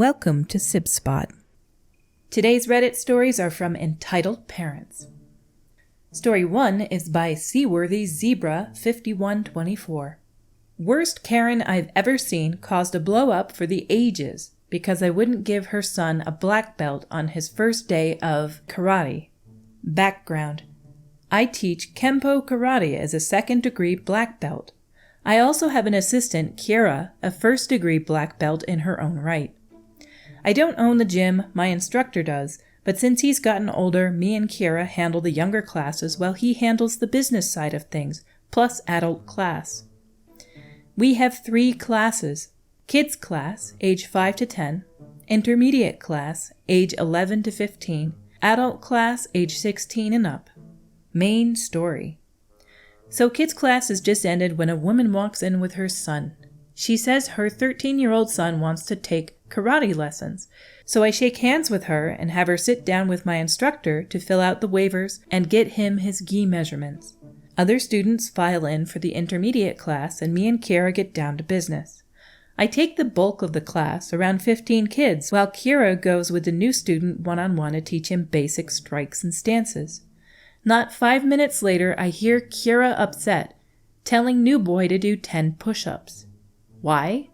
Welcome to Sib Spot. Today's Reddit stories are from Entitled Parents. Story 1 is by Seaworthy Zebra 5124. Worst Karen I've ever seen caused a blow up for the ages because I wouldn't give her son a black belt on his first day of karate. Background: I teach Kempo Karate as a second-degree black belt. I also have an assistant, Kira, a first-degree black belt in her own right. I don't own the gym, my instructor does, but since he's gotten older, me and Kira handle the younger classes while he handles the business side of things, plus adult class. We have 3 classes: kids class, age 5 to 10, intermediate class, age 11 to 15, adult class, age 16 and up. Main story. So kids class has just ended when a woman walks in with her son. She says her 13-year-old son wants to take karate lessons. So I shake hands with her and have her sit down with my instructor to fill out the waivers and get him his gi measurements. Other students file in for the intermediate class and me and Kira get down to business. I take the bulk of the class, around 15 kids, while Kira goes with the new student one-on-one to teach him basic strikes and stances. Not 5 minutes later, I hear Kira upset, telling new boy to do 10 push-ups. Why?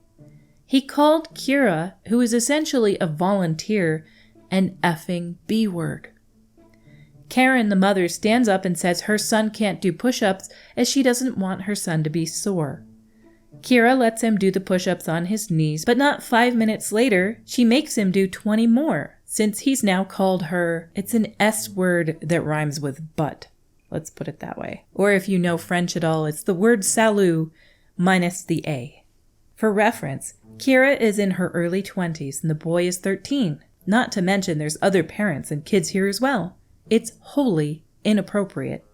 He called Kira, who is essentially a volunteer, an effing B-word. Karen, the mother, stands up and says her son can't do push-ups as she doesn't want her son to be sore. Kira lets him do the push-ups on his knees, but not 5 minutes later, she makes him do 20 more, since he's now called her, it's an S word that rhymes with butt. Let's put it that way. Or if you know French at all, it's the word salut minus the A. For reference, Kira is in her early 20s and the boy is 13. Not to mention there's other parents and kids here as well. It's wholly inappropriate.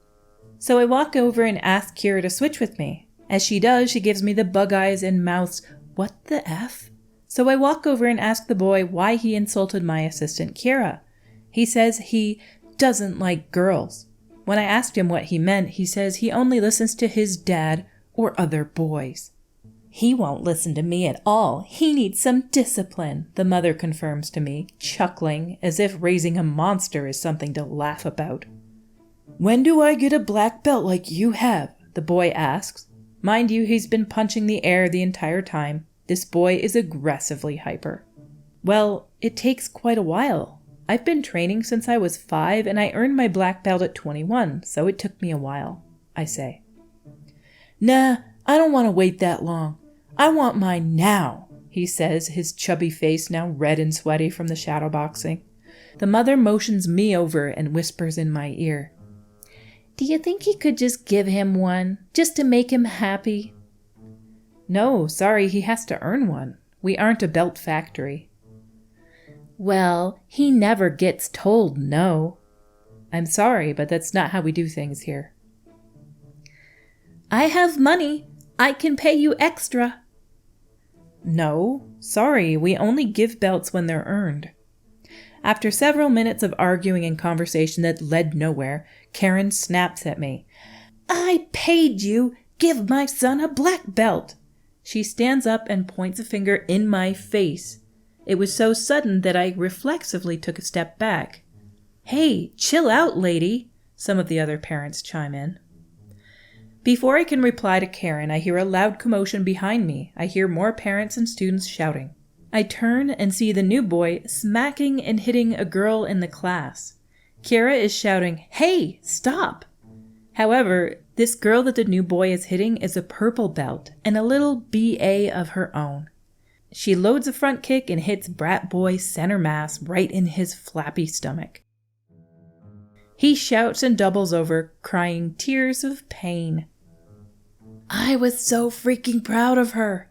So I walk over and ask Kira to switch with me. As she does, she gives me the bug eyes and mouths, "What the F?" So I walk over and ask the boy why he insulted my assistant Kira. He says he doesn't like girls. When I asked him what he meant, he says he only listens to his dad or other boys. He won't listen to me at all. He needs some discipline, the mother confirms to me, chuckling as if raising a monster is something to laugh about. "When do I get a black belt like you have?" the boy asks. Mind you, he's been punching the air the entire time. This boy is aggressively hyper. Well, it takes quite a while. I've been training since I was 5 and I earned my black belt at 21, so it took me a while, I say. "Nah, I don't want to wait that long. I want mine now," he says, his chubby face now red and sweaty from the shadowboxing. The mother motions me over and whispers in my ear, "Do you think you could just give him one, just to make him happy?" "No, sorry, he has to earn one. We aren't a belt factory." "Well, he never gets told no." "I'm sorry, but that's not how we do things here." "I have money. I can pay you extra." "No, sorry, we only give belts when they're earned." After several minutes of arguing and conversation that led nowhere, Karen snaps at me. "I paid you. Give my son a black belt." She stands up and points a finger in my face. It was so sudden that I reflexively took a step back. "Hey, chill out, lady," some of the other parents chime in. Before I can reply to Karen, I hear a loud commotion behind me. I hear more parents and students shouting. I turn and see the new boy smacking and hitting a girl in the class. Kira is shouting, "Hey, stop!" However, this girl that the new boy is hitting is a purple belt and a little BA of her own. She loads a front kick and hits brat boy center mass right in his flappy stomach. He shouts and doubles over, crying tears of pain. I was so freaking proud of her.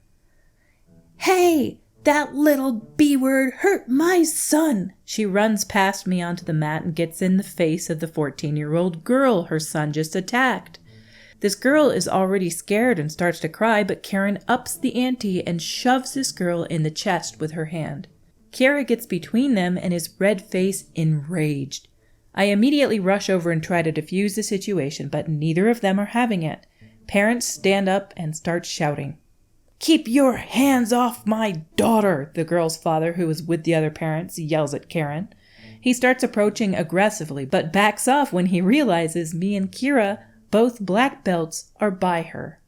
"Hey, that little B-word hurt my son!" She runs past me onto the mat and gets in the face of the 14-year-old girl her son just attacked. This girl is already scared and starts to cry, but Karen ups the ante and shoves this girl in the chest with her hand. Kira gets between them and is red-faced, enraged. I immediately rush over and try to defuse the situation, but neither of them are having it. Parents stand up and start shouting. "Keep your hands off my daughter," the girl's father, who was with the other parents, yells at Karen. He starts approaching aggressively, but backs off when he realizes me and Kira, both black belts, are by her.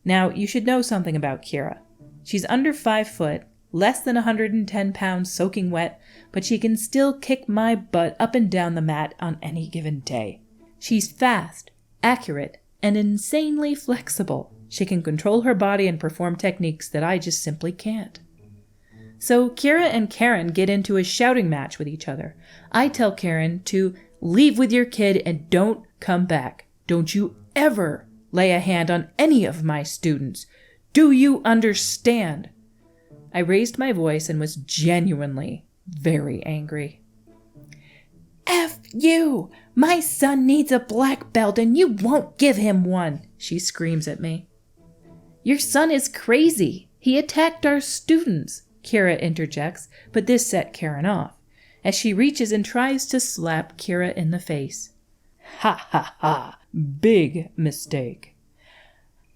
Now, you should know something about Kira. She's under 5 foot, less than 110 pounds soaking wet, but she can still kick my butt up and down the mat on any given day. She's fast, accurate, and insanely flexible. She can control her body and perform techniques that I just simply can't. So Kira and Karen get into a shouting match with each other. I tell Karen to leave with your kid and don't come back. Don't you ever lay a hand on any of my students. Do you understand? I raised my voice and was genuinely very angry. "F you! My son needs a black belt and you won't give him one," she screams at me. "Your son is crazy. He attacked our students," Kira interjects, but this set Karen off, as she reaches and tries to slap Kira in the face. Ha ha ha! Big mistake.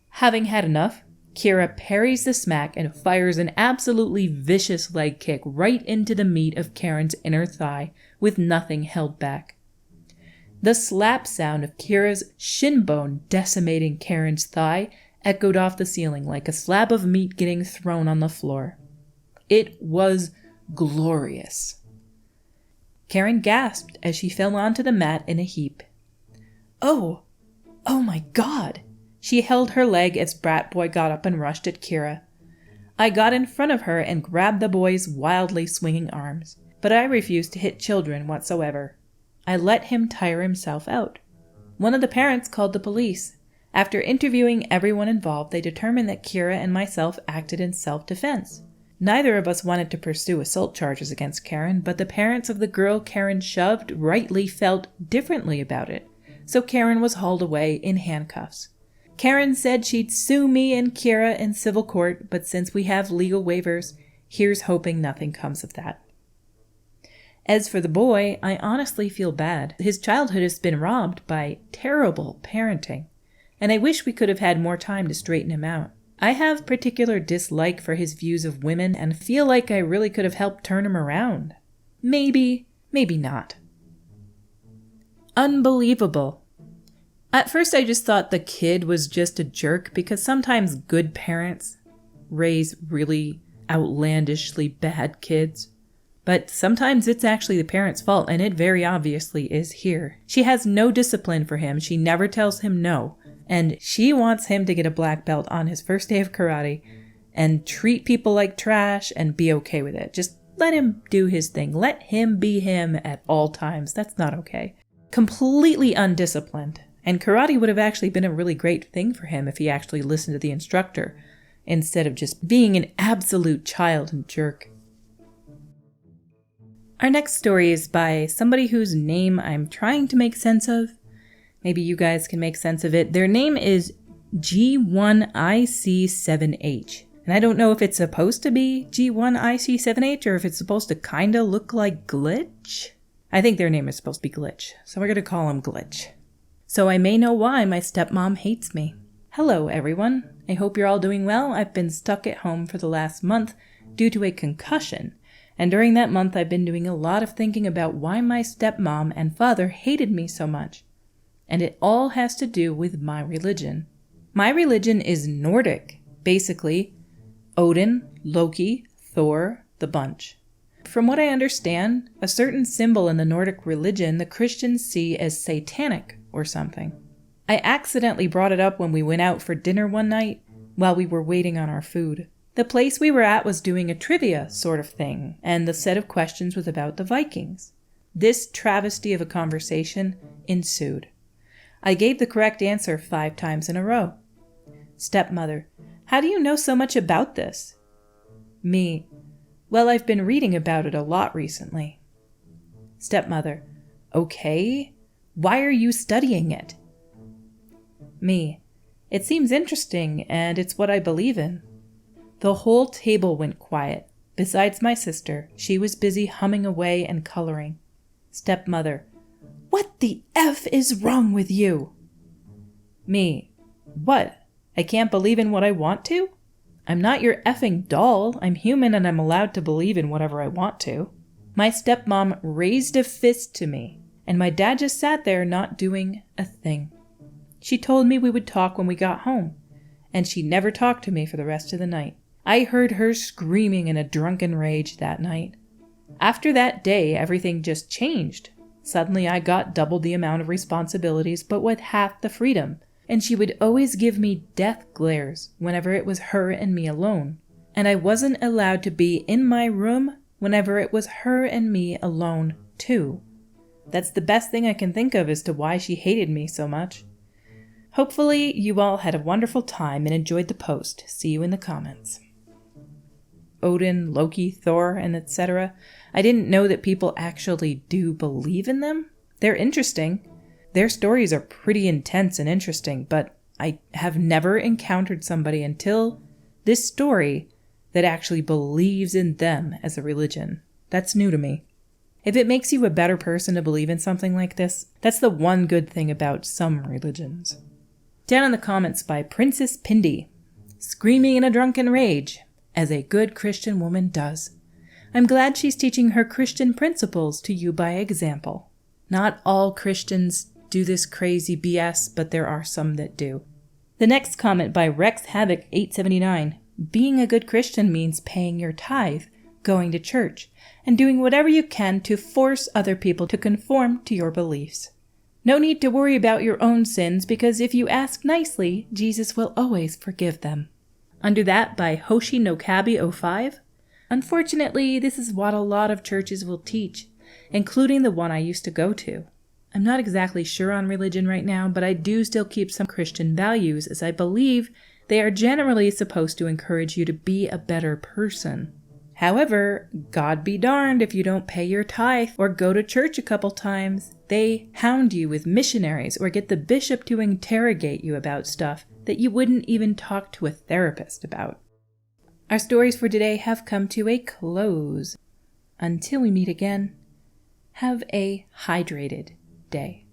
Having had enough, Kira parries the smack and fires an absolutely vicious leg kick right into the meat of Karen's inner thigh, with nothing held back. The slap sound of Kira's shin bone decimating Karen's thigh echoed off the ceiling like a slab of meat getting thrown on the floor. It was glorious. Karen gasped as she fell onto the mat in a heap. Oh my God! She held her leg as Brat Boy got up and rushed at Kira. I got in front of her and grabbed the boy's wildly swinging arms, but I refused to hit children whatsoever. I let him tire himself out. One of the parents called the police. After interviewing everyone involved, they determined that Kira and myself acted in self-defense. Neither of us wanted to pursue assault charges against Karen, but the parents of the girl Karen shoved rightly felt differently about it, so Karen was hauled away in handcuffs. Karen said she'd sue me and Kira in civil court, but since we have legal waivers, here's hoping nothing comes of that. As for the boy, I honestly feel bad. His childhood has been robbed by terrible parenting, and I wish we could have had more time to straighten him out. I have particular dislike for his views of women and feel like I really could have helped turn him around. Maybe not. Unbelievable. At first I just thought the kid was just a jerk because sometimes good parents raise really outlandishly bad kids. But sometimes it's actually the parent's fault, and it very obviously is here. She has no discipline for him. She never tells him no. And she wants him to get a black belt on his first day of karate and treat people like trash and be okay with it. Just let him do his thing. Let him be him at all times. That's not okay. Completely undisciplined. And karate would have actually been a really great thing for him if he actually listened to the instructor instead of just being an absolute child and jerk. Our next story is by somebody whose name I'm trying to make sense of. Maybe you guys can make sense of it. Their name is G1IC7H. And I don't know if it's supposed to be G1IC7H or if it's supposed to kind of look like Glitch. I think their name is supposed to be Glitch, so we're going to call him Glitch. So I may know why my stepmom hates me. Hello, everyone. I hope you're all doing well. I've been stuck at home for the last month due to a concussion. And during that month, I've been doing a lot of thinking about why my stepmom and father hated me so much. And it all has to do with my religion. My religion is Nordic, basically Odin, Loki, Thor, the bunch. From what I understand, a certain symbol in the Nordic religion the Christians see as satanic or something. I accidentally brought it up when we went out for dinner one night while we were waiting on our food. The place we were at was doing a trivia sort of thing, and the set of questions was about the Vikings. This travesty of a conversation ensued. I gave the correct answer 5 times in a row. Stepmother: how do you know so much about this? Me: well, I've been reading about it a lot recently. Stepmother: okay, why are you studying it? Me: it seems interesting, and it's what I believe in. The whole table went quiet. Besides my sister, she was busy humming away and coloring. Stepmother: what the F is wrong with you? Me: what? I can't believe in what I want to? I'm not your effing doll. I'm human and I'm allowed to believe in whatever I want to. My stepmom raised a fist to me, and my dad just sat there not doing a thing. She told me we would talk when we got home, and she never talked to me for the rest of the night. I heard her screaming in a drunken rage that night. After that day, everything just changed. Suddenly I got double the amount of responsibilities, but with half the freedom, and she would always give me death glares whenever it was her and me alone. And I wasn't allowed to be in my room whenever it was her and me alone, too. That's the best thing I can think of as to why she hated me so much. Hopefully, you all had a wonderful time and enjoyed the post. See you in the comments. Odin, Loki, Thor, and etc. I didn't know that people actually do believe in them. They're interesting. Their stories are pretty intense and interesting, but I have never encountered somebody until this story that actually believes in them as a religion. That's new to me. If it makes you a better person to believe in something like this, that's the one good thing about some religions. Down in the comments by Princess Pindy, screaming in a drunken rage, as a good Christian woman does. I'm glad she's teaching her Christian principles to you by example. Not all Christians do this crazy BS, but there are some that do. The next comment by Rex Havoc 879. Being a good Christian means paying your tithe, going to church, and doing whatever you can to force other people to conform to your beliefs. No need to worry about your own sins, because if you ask nicely, Jesus will always forgive them. Under that by Hoshi no Kabi 05. Unfortunately, this is what a lot of churches will teach, including the one I used to go to. I'm not exactly sure on religion right now, but I do still keep some Christian values, as I believe they are generally supposed to encourage you to be a better person. However, God be darned if you don't pay your tithe or go to church a couple times. They hound you with missionaries or get the bishop to interrogate you about stuff that you wouldn't even talk to a therapist about. Our stories for today have come to a close. Until we meet again, have a hydrated day.